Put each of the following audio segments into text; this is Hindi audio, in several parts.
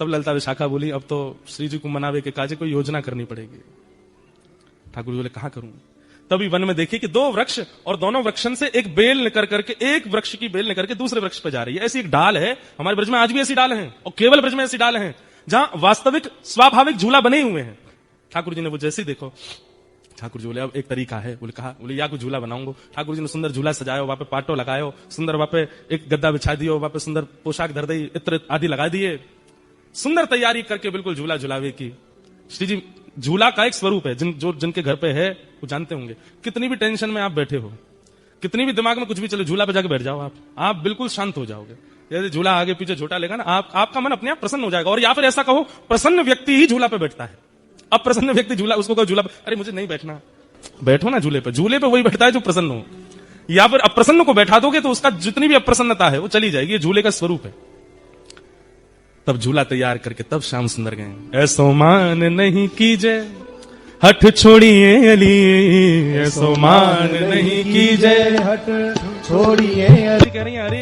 तब ललिता विशाखा बोली, अब तो श्री जी को मनावे के काजे कोई योजना करनी पड़ेगी। ठाकुर जी बोले, कहां करूं? तभी वन में देखिए कि दो वृक्ष, और दोनों वृक्षन से एक बेल निकल करके, एक वृक्ष की बेल निकल के दूसरे वृक्ष पे जा रही है। ऐसी एक डाल है, हमारे ब्रज में आज भी ऐसी डाल है, और केवल ब्रज में ऐसी डाल है जहां वास्तविक स्वाभाविक झूला बने हुए हैं। ठाकुर जी ने वो जैसे देखो, ठाकुर जी बोले, अब एक तरीका है। बोले, कहा? बोले, या कुछ झूला बनाऊंगा। ठाकुर जी ने सुंदर झूला सजाया, वहां पे पाटो लगायो, सुंदर वहां पे एक गद्दा बिछा दियो, वहां पे सुंदर पोशाक धर दी, इत्र आदि लगा दिए, सुंदर तैयारी करके बिल्कुल झूला झुलावे की। श्री जी झूला का एक स्वरूप है, जिनके घर पे है वो जानते होंगे। कितनी भी टेंशन में आप बैठे हो, कितनी भी दिमाग में कुछ भी चले, झूला पे जाके बैठ जाओ, आप बिल्कुल शांत हो जाओगे। यदि झूला आगे पीछे झोटा लेगा ना, आपका मन अपने आप प्रसन्न हो जाएगा। और या फिर ऐसा कहो, प्रसन्न व्यक्ति ही झूला पे बैठता है। अब प्रसन्न व्यक्ति झूला, उसको कहो झूला पे, अरे मुझे नहीं बैठना, बैठो ना झूले पे। झूले पे वही बैठता है जो प्रसन्न हो। या फिर अप्रसन्न को बैठा दोगे तो उसका जितनी भी अप्रसन्नता है वो चली जाएगी। ये झूले का स्वरूप है। तब झूला तैयार करके तब श्याम सुंदर गए। ऐसो मान नहीं कीजे हठ छोड़िए अली, ऐसो मान नहीं कीजे हट छोड़िए अली। कह रही है, अरे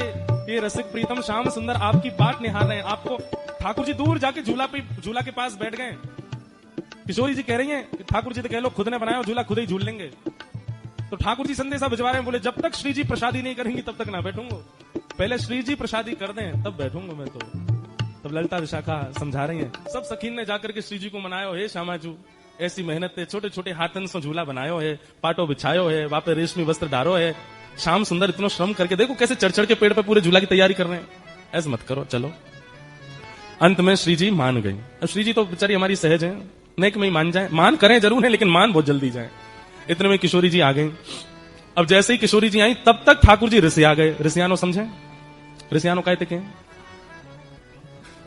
ये रसिक प्रीतम श्याम सुंदर आपकी बाट निहार रहे हैं। आपको ठाकुर जी दूर जाके झूला के पास बैठ गए। किशोरी जी कह रही हैं, ठाकुर जी तो कह लो खुद ने बनाया झूला, खुद ही झूल लेंगे। तो ठाकुर जी संदेशा भिजवा रहे हैं, बोले जब तक श्री जी प्रसादी नहीं करेंगी तब तक ना बैठूंगा, पहले श्री जी प्रसादी कर दें तब बैठूंगा मैं। तो तब ललिता विशाखा समझा रही हैं, सब सखीन ने जाकर के श्री जी को मनायो है, श्यामाजू ऐसी मेहनत है, छोटे छोटे हाथन से झूला बनायो है, पाटो बिछायो है, वहां पे रेशमी वस्त्र डारो है। श्याम सुंदर इतना श्रम करके देखो कैसे चढ़ चढ़ के पेड़ पे पूरे झूला की तैयारी कर रहे हैं। ऐसे मत करो, चलो। अंत में श्री जी मान गई। अब श्री जी तो बेचारी हमारी सहज है, नेक में ही मान जाए, मान करें जरूर है लेकिन मान बहुत जल्दी जाए। इतने में किशोरी जी आ गई। अब जैसे ही किशोरी जी आई तब तक ठाकुर जी रिसिया गए। रिसियानो समझे? रिसियानो कहते क्या?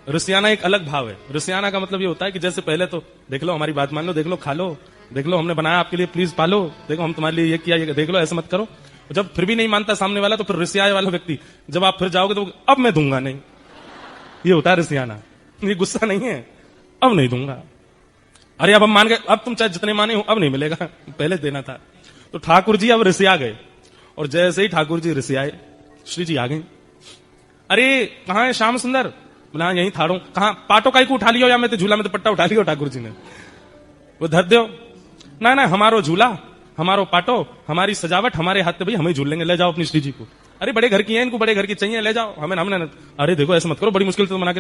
रिसियाना एक अलग भाव है। रिसियाना का मतलब ये होता है कि जैसे पहले तो देख लो, हमारी बात मान लो, देख लो, खा लो, देख लो हमने बनाया आपके लिए, प्लीज पालो, देखो हम तुम्हारे लिए ये किया, ये देख लो, ऐसे मत करो। जब फिर भी नहीं मानता सामने वाला तो फिर रिसियाए वाला व्यक्ति, जब आप फिर जाओगे तो अब मैं दूंगा नहीं, ये होता है रिसियाना। ये गुस्सा नहीं है, अब नहीं दूंगा। अरे अब हम मान गए, अब तुम चाहे जितने माने हो अब नहीं मिलेगा, पहले देना था। तो ठाकुर जी अब रिसिया गए। और जैसे ही ठाकुर जी रिसियाए, श्री जी आ गए। अरे कहां है श्याम सुंदर? बोला यहीं थाड़ो। कहां? पाटो काई को उठा लियो या मैं तो झूला में दुपट्टा उठा लियो? ठाकुर जी ने वो धर दो ना, ना हमारो झूला, हमारो पाटो, हमारी सजावट हमारे हाथ पे, भाई हम ही झूल लेंगे, ले जाओ अपनी श्री जी को। अरे बड़े घर की है, इनको बड़े घर की चाहिए, ले जाओ। हमने अरे देखो ऐसे मत करो, बड़ी मुश्किल से बना के